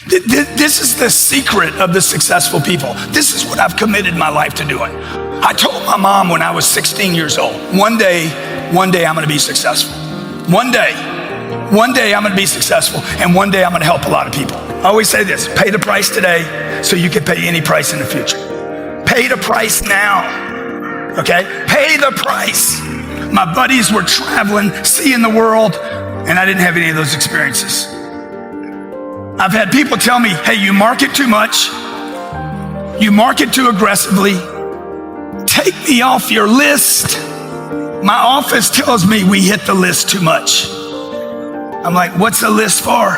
This is the secret of the successful people. This is what I've committed my life to doing. I told my mom when I was 16 years old, one day I'm gonna be successful. One day I'm gonna be successful, and one day I'm gonna help a lot of people. I always say this, pay the price today so you can pay any price in the future. Pay the price now, okay? Pay the price. My buddies were traveling, seeing the world, and I didn't have any of those experiences. I've had people tell me, hey, you market too much, you market too aggressively, take me off your list. My office tells me we hit the list too much. I'm like, what's the list for?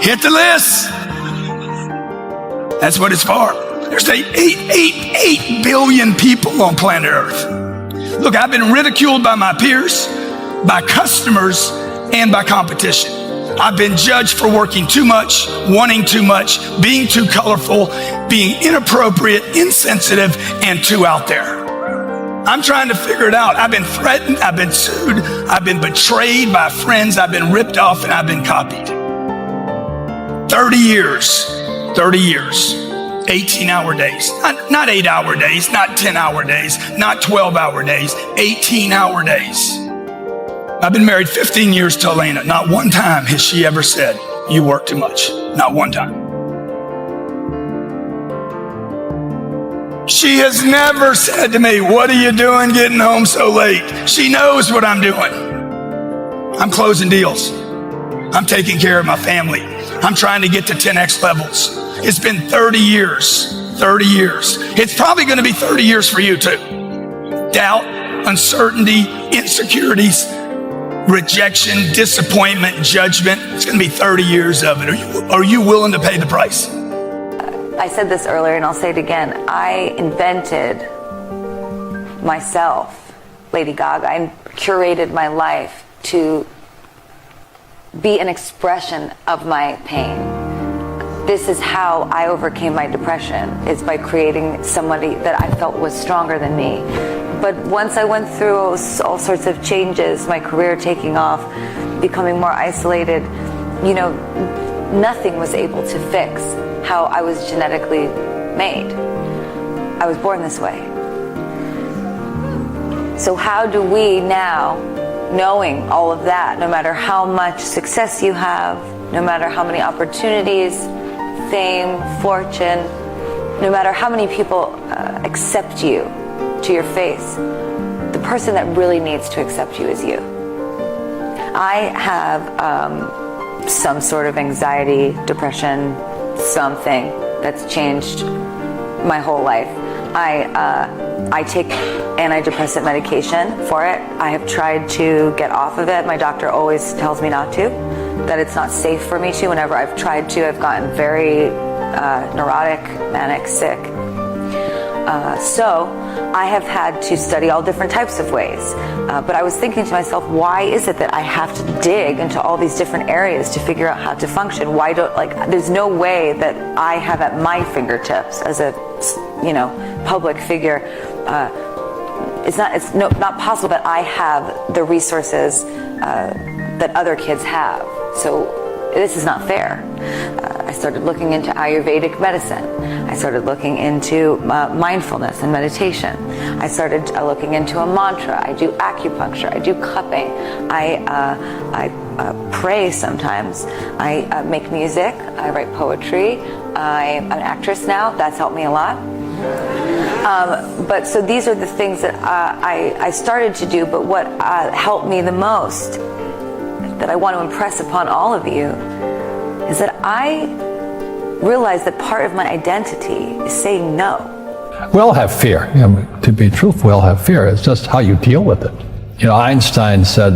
Hit the list. That's what it's for. There's 8 billion people on planet Earth. Look, I've been ridiculed by my peers, by customers, and by competition. I've been judged for working too much, wanting too much, being too colorful, being inappropriate, insensitive, and too out there. I'm trying to figure it out. I've been threatened, I've been sued, I've been betrayed by friends, I've been ripped off, and I've been copied. 30 years, 18-hour days, not 8-hour days, not 10-hour days, not 12-hour days, 18-hour days. I've been married 15 years to Elena. Not one time has she ever said, you work too much. Not one time. She has never said to me, what are you doing getting home so late? She knows what I'm doing. I'm closing deals. I'm taking care of my family. I'm trying to get to 10X levels. It's been 30 years. It's probably going to be 30 years for you too. Doubt, uncertainty, insecurities, rejection, disappointment, judgment. It's going to be 30 years of it. Are you willing to pay the price? I said this earlier and I'll say it again. I invented myself, Lady Gaga. I curated my life to be an expression of my pain. This is how I overcame my depression, is by creating somebody that I felt was stronger than me. But once I went through all sorts of changes, my career taking off, becoming more isolated, nothing was able to fix how I was genetically made. I was born this way. So how do we now, knowing all of that, no matter how much success you have, no matter how many opportunities, fame, fortune, no matter how many people accept you to your face, the person that really needs to accept you is you. I have some sort of anxiety, depression, something that's changed my whole life. I take antidepressant medication for it. I have tried to get off of it. My doctor always tells me not to, that it's not safe for me to. Whenever I've tried to, I've gotten very neurotic, manic, sick. So I have had to study all different types of ways. But I was thinking to myself, why is it that I have to dig into all these different areas to figure out how to function? There's no way that I have at my fingertips as a, public figure. It's not possible that I have the resources that other kids have. So this is not fair. I started looking into Ayurvedic medicine. I started looking into mindfulness and meditation. I started looking into a mantra. I do acupuncture. I do cupping. I pray sometimes. I make music. I write poetry. I'm an actress now. That's helped me a lot. But so these are the things that I started to do. But what helped me the most, that I want to impress upon all of you, is that I realize that part of my identity is saying no. We all have fear. To be truthful, we all have fear. It's just how you deal with it. Einstein said,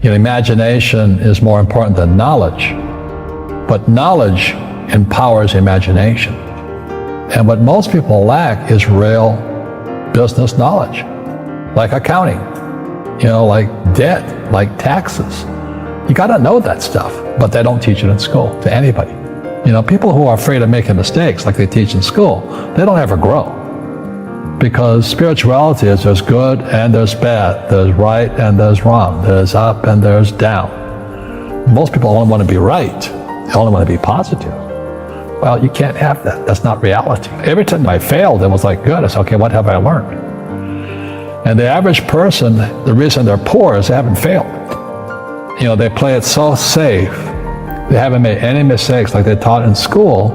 imagination is more important than knowledge, but knowledge empowers imagination. And what most people lack is real business knowledge, like accounting, like debt, like taxes. You got to know that stuff, but they don't teach it in school to anybody. People who are afraid of making mistakes like they teach in school, they don't ever grow. Because spirituality is there's good and there's bad, there's right and there's wrong, there's up and there's down. Most people only want to be right. They only want to be positive. Well, you can't have that. That's not reality. Every time I failed, it was like, good. I said, okay, what have I learned? And the average person, the reason they're poor is they haven't failed. You know, they play it so safe. They haven't made any mistakes like they taught in school.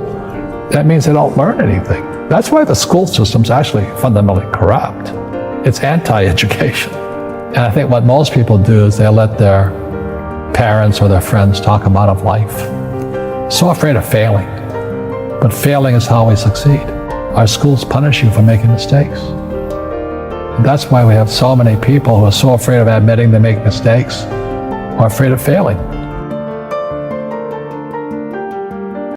That means they don't learn anything. That's why the school system's actually fundamentally corrupt. It's anti-education. And I think what most people do is they let their parents or their friends talk them out of life. So afraid of failing. But failing is how we succeed. Our schools punish you for making mistakes. And that's why we have so many people who are so afraid of admitting they make mistakes or afraid of failing.